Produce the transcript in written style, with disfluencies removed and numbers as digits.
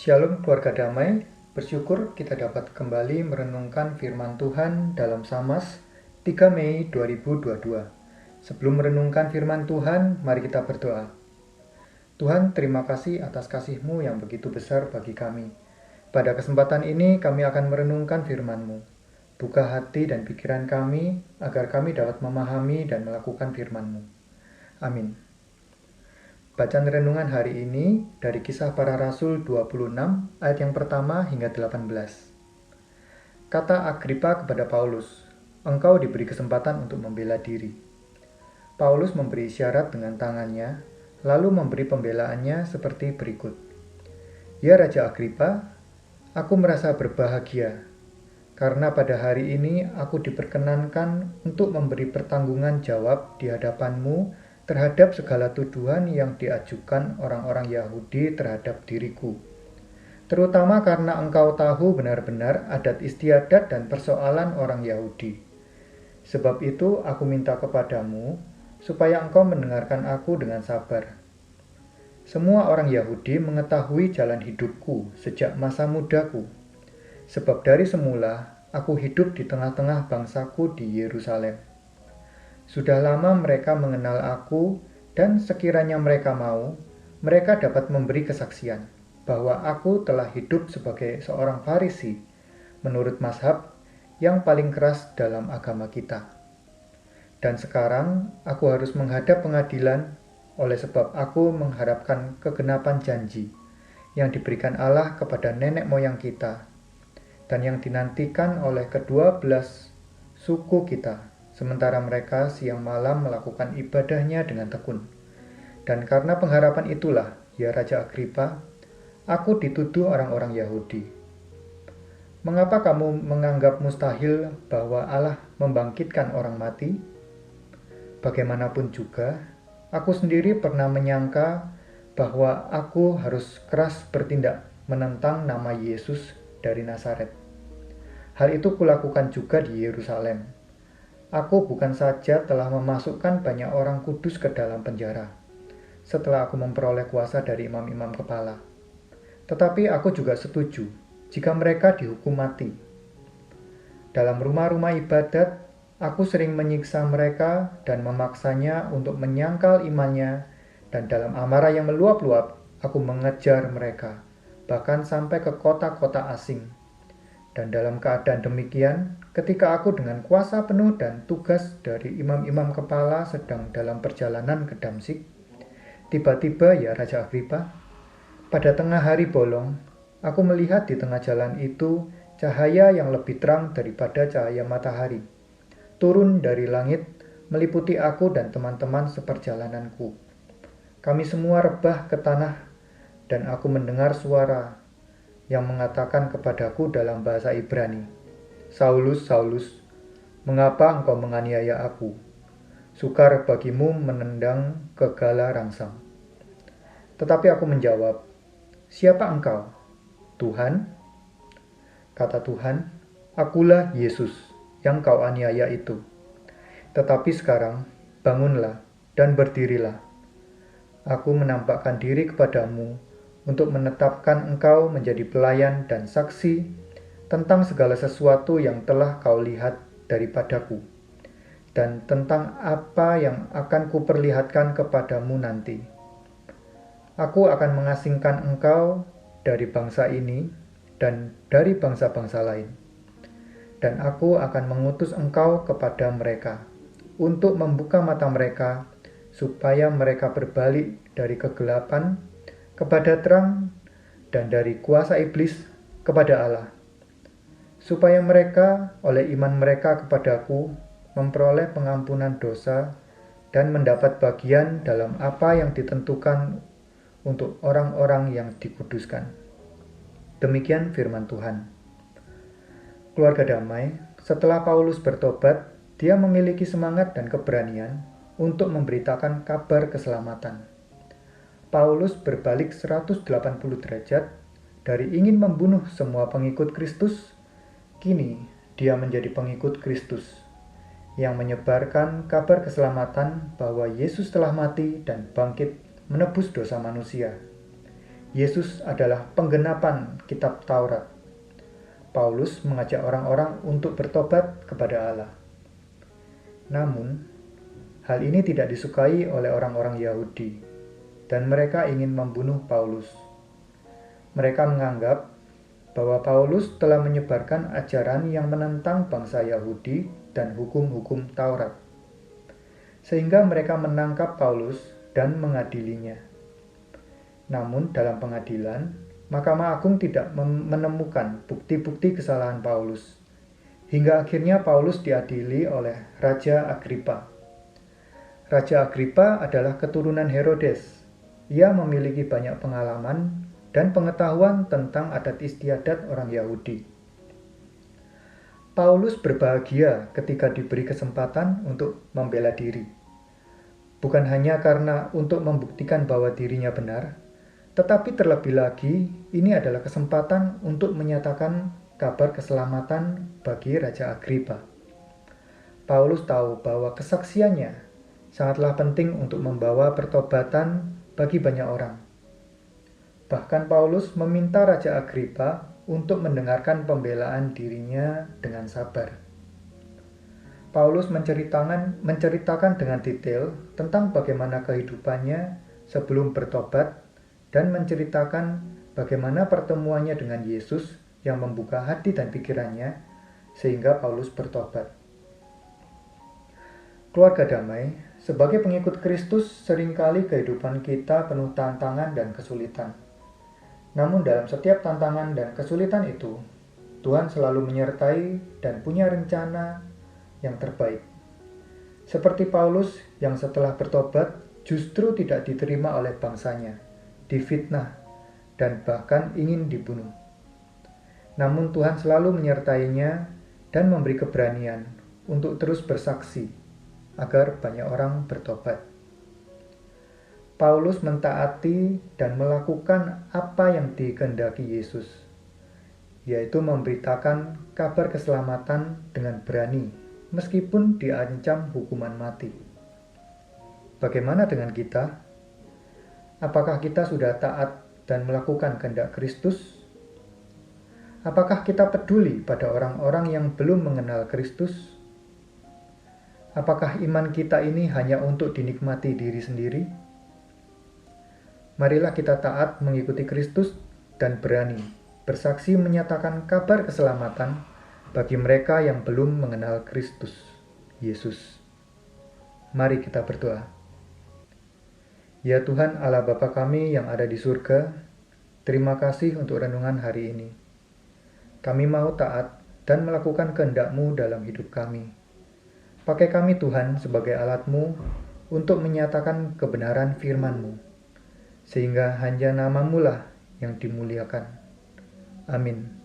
Shalom keluarga damai, bersyukur kita dapat kembali merenungkan firman Tuhan dalam Samas 3 Mei 2022. Sebelum merenungkan firman Tuhan, mari kita berdoa. Tuhan, terima kasih atas kasih-Mu yang begitu besar bagi kami. Pada kesempatan ini kami akan merenungkan firman-Mu. Buka hati dan pikiran kami agar kami dapat memahami dan melakukan firman-Mu. Amin. Bacaan renungan hari ini dari Kisah Para Rasul 26 ayat yang pertama hingga 18. Kata Agripa kepada Paulus, "Engkau diberi kesempatan untuk membela diri." Paulus memberi isyarat dengan tangannya, lalu memberi pembelaannya seperti berikut. "Ya Raja Agripa, aku merasa berbahagia, karena pada hari ini aku diperkenankan untuk memberi pertanggungan jawab di hadapanmu terhadap segala tuduhan yang diajukan orang-orang Yahudi terhadap diriku. Terutama karena engkau tahu benar-benar adat istiadat dan persoalan orang Yahudi. Sebab itu aku minta kepadamu, supaya engkau mendengarkan aku dengan sabar. Semua orang Yahudi mengetahui jalan hidupku sejak masa mudaku. Sebab dari semula aku hidup di tengah-tengah bangsaku di Yerusalem. Sudah lama mereka mengenal aku, dan sekiranya mereka mau, mereka dapat memberi kesaksian bahwa aku telah hidup sebagai seorang Farisi menurut mazhab yang paling keras dalam agama kita. Dan sekarang aku harus menghadap pengadilan oleh sebab aku mengharapkan kegenapan janji yang diberikan Allah kepada nenek moyang kita dan yang dinantikan oleh kedua belas suku kita. Sementara mereka siang malam melakukan ibadahnya dengan tekun. Dan karena pengharapan itulah, ya Raja Agripa, aku dituduh orang-orang Yahudi. Mengapa kamu menganggap mustahil bahwa Allah membangkitkan orang mati? Bagaimanapun juga, aku sendiri pernah menyangka bahwa aku harus keras bertindak menentang nama Yesus dari Nazaret. Hal itu kulakukan juga di Yerusalem. Aku bukan saja telah memasukkan banyak orang kudus ke dalam penjara setelah aku memperoleh kuasa dari imam-imam kepala, tetapi aku juga setuju jika mereka dihukum mati. Dalam rumah-rumah ibadat, aku sering menyiksa mereka dan memaksanya untuk menyangkal imannya, dan dalam amarah yang meluap-luap, aku mengejar mereka, bahkan sampai ke kota-kota asing. Dan dalam keadaan demikian, ketika aku dengan kuasa penuh dan tugas dari imam-imam kepala sedang dalam perjalanan ke Damsyik, tiba-tiba ya Raja Agripa, pada tengah hari bolong, aku melihat di tengah jalan itu cahaya yang lebih terang daripada cahaya matahari, turun dari langit, meliputi aku dan teman-teman seperjalananku. Kami semua rebah ke tanah, dan aku mendengar suara yang mengatakan kepadaku dalam bahasa Ibrani, "Saulus, Saulus, mengapa engkau menganiaya aku? Sukar bagimu menendang kegala rangsang." Tetapi aku menjawab, "Siapa engkau, Tuhan?" Kata Tuhan, "Akulah Yesus yang kau aniaya itu. Tetapi sekarang, bangunlah dan berdirilah. Aku menampakkan diri kepadamu untuk menetapkan engkau menjadi pelayan dan saksi tentang segala sesuatu yang telah kau lihat daripadaku, dan tentang apa yang akan kuperlihatkan kepadamu nanti. Aku akan mengasingkan engkau dari bangsa ini dan dari bangsa-bangsa lain, dan aku akan mengutus engkau kepada mereka untuk membuka mata mereka supaya mereka berbalik dari kegelapan kepada terang, dan dari kuasa iblis kepada Allah, supaya mereka oleh iman mereka kepadaku memperoleh pengampunan dosa dan mendapat bagian dalam apa yang ditentukan untuk orang-orang yang dikuduskan." Demikian firman Tuhan. Keluarga damai, setelah Paulus bertobat, dia memiliki semangat dan keberanian untuk memberitakan kabar keselamatan. Paulus berbalik 180 derajat dari ingin membunuh semua pengikut Kristus, kini dia menjadi pengikut Kristus yang menyebarkan kabar keselamatan bahwa Yesus telah mati dan bangkit menebus dosa manusia. Yesus adalah penggenapan kitab Taurat. Paulus mengajak orang-orang untuk bertobat kepada Allah. Namun, hal ini tidak disukai oleh orang-orang Yahudi, dan mereka ingin membunuh Paulus. Mereka menganggap bahwa Paulus telah menyebarkan ajaran yang menentang bangsa Yahudi dan hukum-hukum Taurat, sehingga mereka menangkap Paulus dan mengadilinya. Namun dalam pengadilan, Mahkamah Agung tidak menemukan bukti-bukti kesalahan Paulus, hingga akhirnya Paulus diadili oleh Raja Agripa. Raja Agripa adalah keturunan Herodes. Ia memiliki banyak pengalaman dan pengetahuan tentang adat istiadat orang Yahudi. Paulus berbahagia ketika diberi kesempatan untuk membela diri. Bukan hanya karena untuk membuktikan bahwa dirinya benar, tetapi terlebih lagi ini adalah kesempatan untuk menyatakan kabar keselamatan bagi Raja Agripa. Paulus tahu bahwa kesaksiannya sangatlah penting untuk membawa pertobatan bagi banyak orang. Bahkan Paulus meminta Raja Agripa untuk mendengarkan pembelaan dirinya dengan sabar. Paulus menceritakan dengan detail tentang bagaimana kehidupannya sebelum bertobat dan menceritakan bagaimana pertemuannya dengan Yesus yang membuka hati dan pikirannya sehingga Paulus bertobat. Keluarga damai, sebagai pengikut Kristus seringkali kehidupan kita penuh tantangan dan kesulitan. Namun dalam setiap tantangan dan kesulitan itu, Tuhan selalu menyertai dan punya rencana yang terbaik. Seperti Paulus yang setelah bertobat justru tidak diterima oleh bangsanya, difitnah, dan bahkan ingin dibunuh. Namun Tuhan selalu menyertainya dan memberi keberanian untuk terus bersaksi agar banyak orang bertobat. Paulus mentaati dan melakukan apa yang dikehendaki Yesus, yaitu memberitakan kabar keselamatan dengan berani, meskipun diancam hukuman mati. Bagaimana dengan kita? Apakah kita sudah taat dan melakukan kehendak Kristus? Apakah kita peduli pada orang-orang yang belum mengenal Kristus? Apakah iman kita ini hanya untuk dinikmati diri sendiri? Marilah kita taat mengikuti Kristus dan berani bersaksi menyatakan kabar keselamatan bagi mereka yang belum mengenal Kristus Yesus. Mari kita berdoa. Ya Tuhan Allah Bapa kami yang ada di surga, terima kasih untuk renungan hari ini. Kami mau taat dan melakukan kehendak-Mu dalam hidup kami. Pakai kami Tuhan sebagai alat-Mu untuk menyatakan kebenaran firman-Mu, sehingga hanya nama-Mu lah yang dimuliakan. Amin.